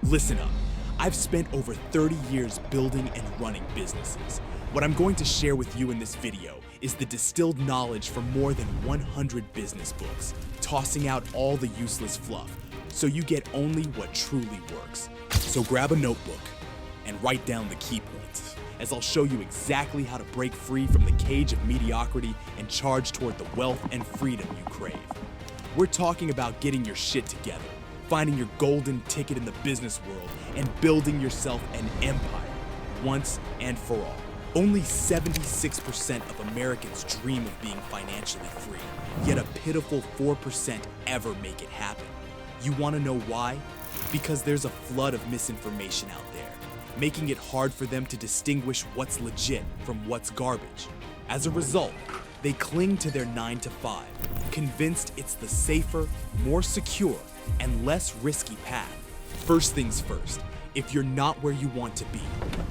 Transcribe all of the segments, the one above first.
Listen up. I've spent over 30 years building and running businesses. What I'm going to share with you in this video is the distilled knowledge from more than 100 business books, tossing out all the useless fluff, so you get only what truly works. So grab a notebook and write down the key points, as I'll show you exactly how to break free from the cage of mediocrity and charge toward the wealth and freedom you crave. We're talking about getting your shit together, finding your golden ticket in the business world, and building yourself an empire, once and for all. Only 76% of Americans dream of being financially free, yet a pitiful 4% ever make it happen. You want to know why? Because there's a flood of misinformation out there, making it hard for them to distinguish what's legit from what's garbage. As a result, they cling to their 9-to-5, convinced it's the safer, more secure, and less risky path. First things first, if you're not where you want to be,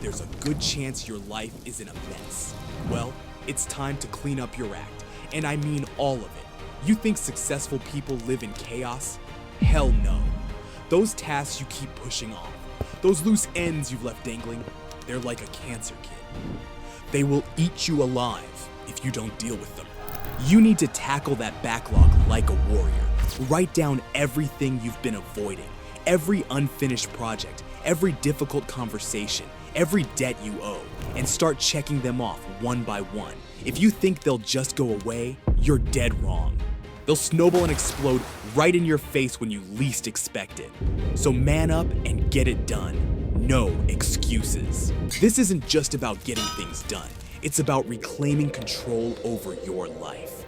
there's a good chance your life is in a mess. Well, it's time to clean up your act, and I mean all of it. You think successful people live in chaos? Hell no. Those tasks you keep pushing off, those loose ends you've left dangling, they're like a cancer kid. They will eat you alive if you don't deal with them. You need to tackle that backlog like a warrior. Write down everything you've been avoiding, every unfinished project, every difficult conversation, every debt you owe, and start checking them off one by one. If you think they'll just go away, you're dead wrong. They'll snowball and explode right in your face when you least expect it. So man up and get it done. No excuses. This isn't just about getting things done. It's about reclaiming control over your life.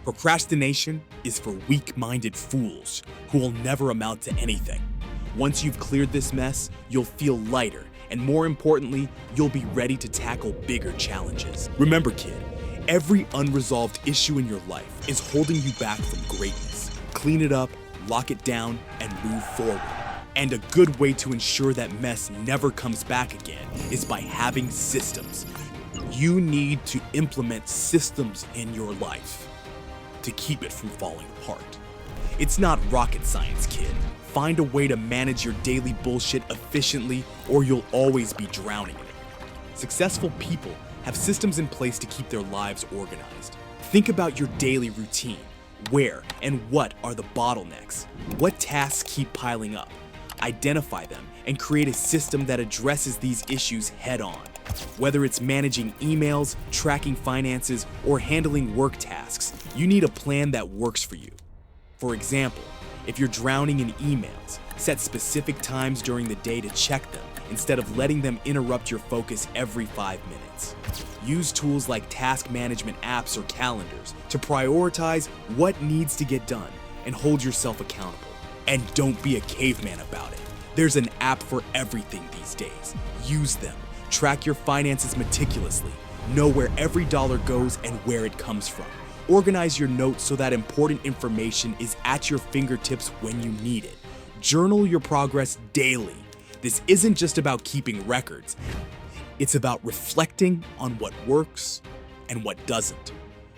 Procrastination is for weak-minded fools who will never amount to anything. Once you've cleared this mess, you'll feel lighter, and more importantly, you'll be ready to tackle bigger challenges. Remember, kid, every unresolved issue in your life is holding you back from greatness. Clean it up, lock it down, and move forward. And a good way to ensure that mess never comes back again is by having systems. You need to implement systems in your life to keep it from falling apart. It's not rocket science, kid. Find a way to manage your daily bullshit efficiently, or you'll always be drowning in it. Successful people have systems in place to keep their lives organized. Think about your daily routine. Where and what are the bottlenecks? What tasks keep piling up? Identify them and create a system that addresses these issues head on. Whether it's managing emails, tracking finances, or handling work tasks, you need a plan that works for you. For example, if you're drowning in emails, set specific times during the day to check them instead of letting them interrupt your focus every 5 minutes. Use tools like task management apps or calendars to prioritize what needs to get done and hold yourself accountable. And don't be a caveman about it. There's an app for everything these days. Use them. Track your finances meticulously. Know where every dollar goes and where it comes from. Organize your notes so that important information is at your fingertips when you need it. Journal your progress daily. This isn't just about keeping records. It's about reflecting on what works and what doesn't,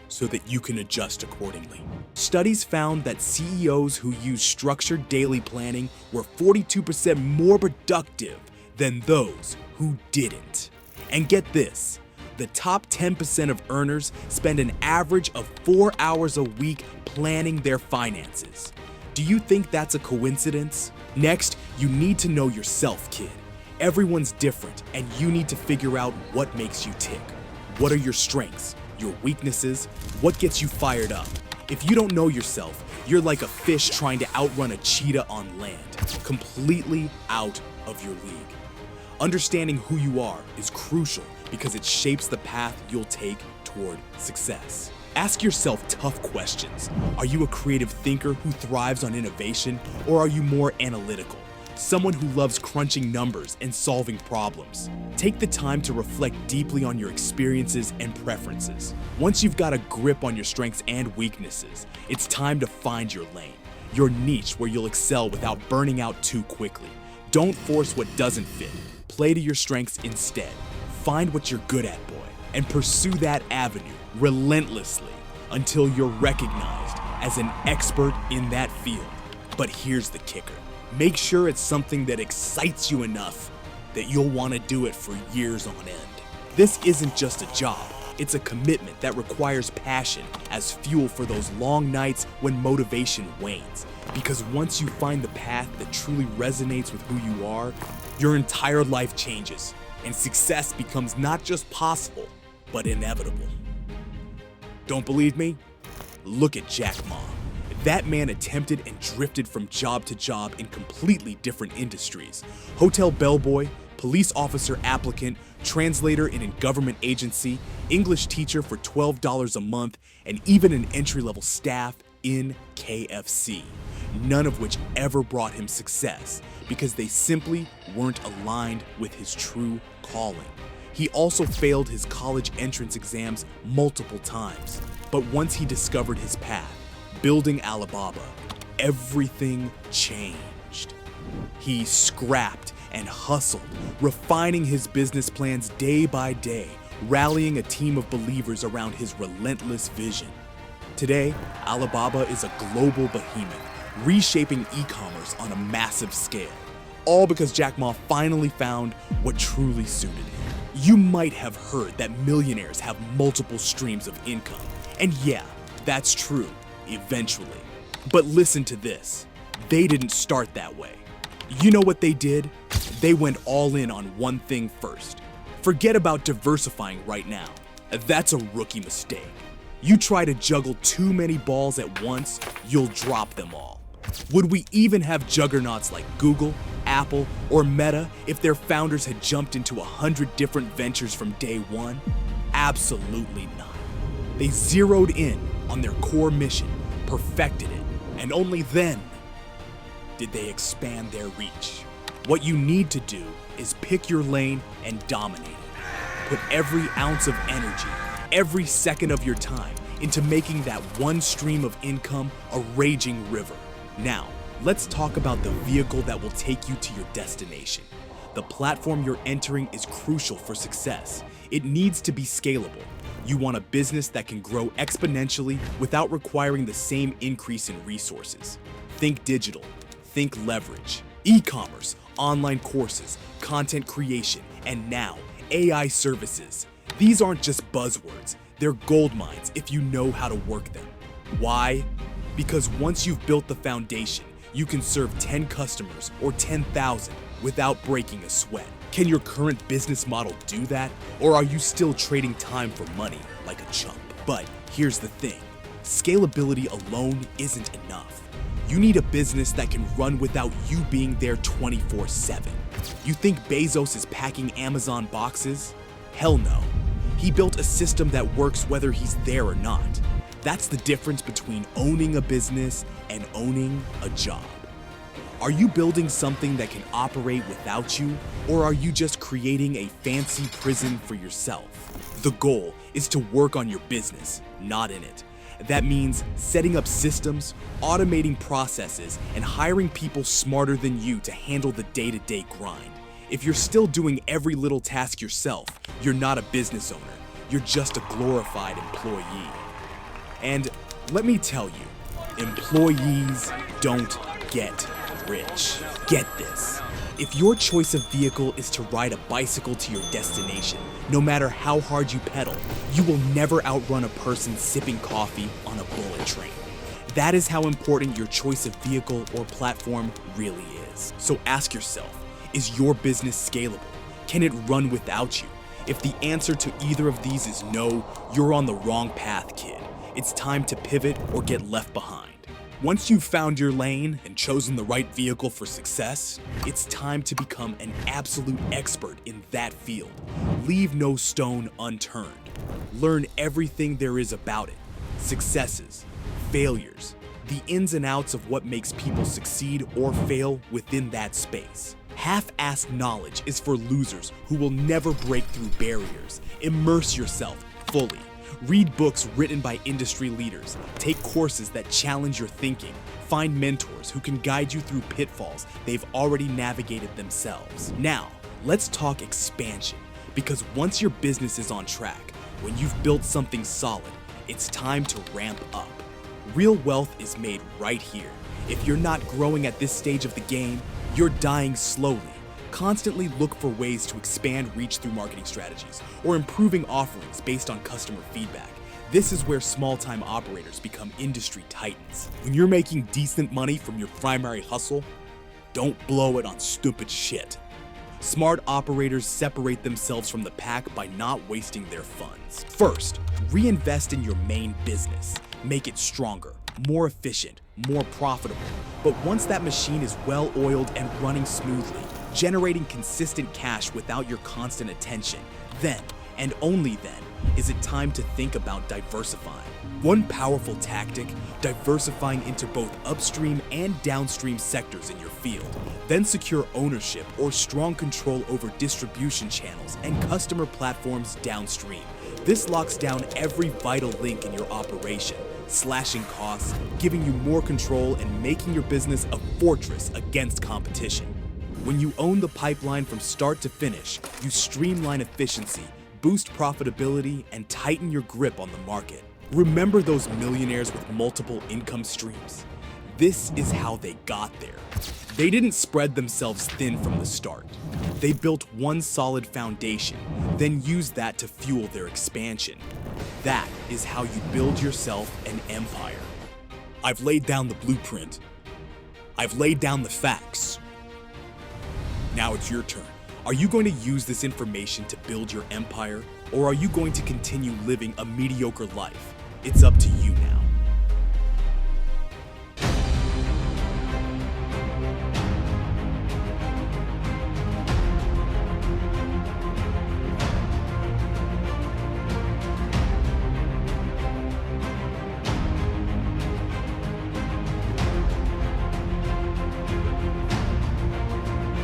so that you can adjust accordingly. Studies found that CEOs who used structured daily planning were 42% more productive than those who didn't. And get this, the top 10% of earners spend an average of 4 hours a week planning their finances. Do you think that's a coincidence? Next, you need to know yourself, kid. Everyone's different, and you need to figure out what makes you tick. What are your strengths? Your weaknesses? What gets you fired up? If you don't know yourself, you're like a fish trying to outrun a cheetah on land, completely out of your league. Understanding who you are is crucial because it shapes the path you'll take toward success. Ask yourself tough questions. Are you a creative thinker who thrives on innovation, or are you more analytical? Someone who loves crunching numbers and solving problems. Take the time to reflect deeply on your experiences and preferences. Once you've got a grip on your strengths and weaknesses, it's time to find your lane, your niche where you'll excel without burning out too quickly. Don't force what doesn't fit. Play to your strengths instead. Find what you're good at, boy, and pursue that avenue relentlessly until you're recognized as an expert in that field. But here's the kicker. Make sure it's something that excites you enough that you'll want to do it for years on end. This isn't just a job, it's a commitment that requires passion as fuel for those long nights when motivation wanes. Because once you find the path that truly resonates with who you are, your entire life changes, and success becomes not just possible, but inevitable. Don't believe me? Look at Jack Ma. That man attempted and drifted from job to job in completely different industries. Hotel bellboy, police officer applicant, translator in a government agency, English teacher for $12 a month, and even an entry-level staff in KFC. None of which ever brought him success because they simply weren't aligned with his true calling. He also failed his college entrance exams multiple times. But once he discovered his path, building Alibaba, everything changed. He scrapped and hustled, refining his business plans day by day, rallying a team of believers around his relentless vision. Today, Alibaba is a global behemoth, reshaping e-commerce on a massive scale, all because Jack Ma finally found what truly suited him. You might have heard that millionaires have multiple streams of income, and yeah, that's true, eventually. But listen to this, they didn't start that way. You know what they did? They went all in on one thing first. Forget about diversifying right now. That's a rookie mistake. You try to juggle too many balls at once, you'll drop them all. Would we even have juggernauts like Google, Apple, or Meta if their founders had jumped into 100 different ventures from day one? Absolutely not. They zeroed in on their core mission, perfected it, and only then did they expand their reach. What you need to do is pick your lane and dominate it. Put every ounce of energy, every second of your time into making that one stream of income a raging river. Now, let's talk about the vehicle that will take you to your destination. The platform you're entering is crucial for success. It needs to be scalable. You want a business that can grow exponentially without requiring the same increase in resources. Think digital, think leverage, e-commerce, online courses, content creation, and now AI services. These aren't just buzzwords, they're gold mines if you know how to work them. Why? Because once you've built the foundation, you can serve 10 customers or 10,000 without breaking a sweat. Can your current business model do that? Or are you still trading time for money like a chump? But here's the thing, scalability alone isn't enough. You need a business that can run without you being there 24/7. You think Bezos is packing Amazon boxes? Hell no. He built a system that works whether he's there or not. That's the difference between owning a business and owning a job. Are you building something that can operate without you, or are you just creating a fancy prison for yourself? The goal is to work on your business, not in it. That means setting up systems, automating processes, and hiring people smarter than you to handle the day-to-day grind. If you're still doing every little task yourself, you're not a business owner, you're just a glorified employee. And let me tell you, employees don't get rich. Get this. If your choice of vehicle is to ride a bicycle to your destination, no matter how hard you pedal, you will never outrun a person sipping coffee on a bullet train. That is how important your choice of vehicle or platform really is. So ask yourself, is your business scalable? Can it run without you? If the answer to either of these is no, you're on the wrong path, kid. It's time to pivot or get left behind. Once you've found your lane and chosen the right vehicle for success, it's time to become an absolute expert in that field. Leave no stone unturned. Learn everything there is about it. Successes, failures, the ins and outs of what makes people succeed or fail within that space. Half-assed knowledge is for losers who will never break through barriers. Immerse yourself fully. Read books written by industry leaders. Take courses that challenge your thinking. Find mentors who can guide you through pitfalls they've already navigated themselves. Now, let's talk expansion, because once your business is on track, when you've built something solid, it's time to ramp up. Real wealth is made right here. If you're not growing at this stage of the game, you're dying slowly. Constantly look for ways to expand reach through marketing strategies or improving offerings based on customer feedback. This is where small-time operators become industry titans. When you're making decent money from your primary hustle, don't blow it on stupid shit. Smart operators separate themselves from the pack by not wasting their funds. First, reinvest in your main business. Make it stronger, more efficient, more profitable. But once that machine is well-oiled and running smoothly, generating consistent cash without your constant attention, then, and only then, is it time to think about diversifying. One powerful tactic, diversifying into both upstream and downstream sectors in your field. Then secure ownership or strong control over distribution channels and customer platforms downstream. This locks down every vital link in your operation, slashing costs, giving you more control, and making your business a fortress against competition. When you own the pipeline from start to finish, you streamline efficiency, boost profitability, and tighten your grip on the market. Remember those millionaires with multiple income streams? This is how they got there. They didn't spread themselves thin from the start. They built one solid foundation, then used that to fuel their expansion. That is how you build yourself an empire. I've laid down the blueprint. I've laid down the facts. Now it's your turn. Are you going to use this information to build your empire, or are you going to continue living a mediocre life? It's up to you.